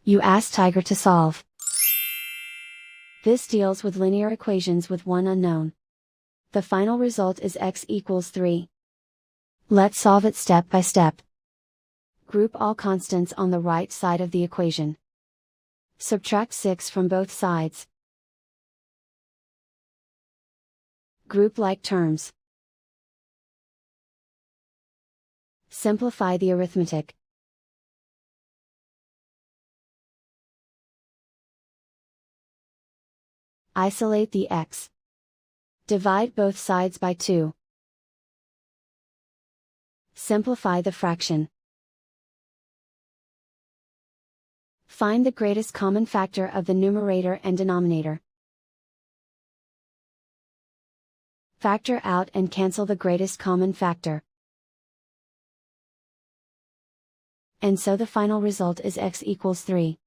You ask Tiger to solve. This deals with linear equations with one unknown. The final result is x equals 3. Let's solve it step by step. Group all constants on the right side of the equation. Subtract 6 from both sides. Group like terms. Simplify the arithmetic. Isolate the x. Divide both sides by 2. Simplify the fraction. Find the greatest common factor of the numerator and denominator. Factor out and cancel the greatest common factor. And so the final result is x equals 3.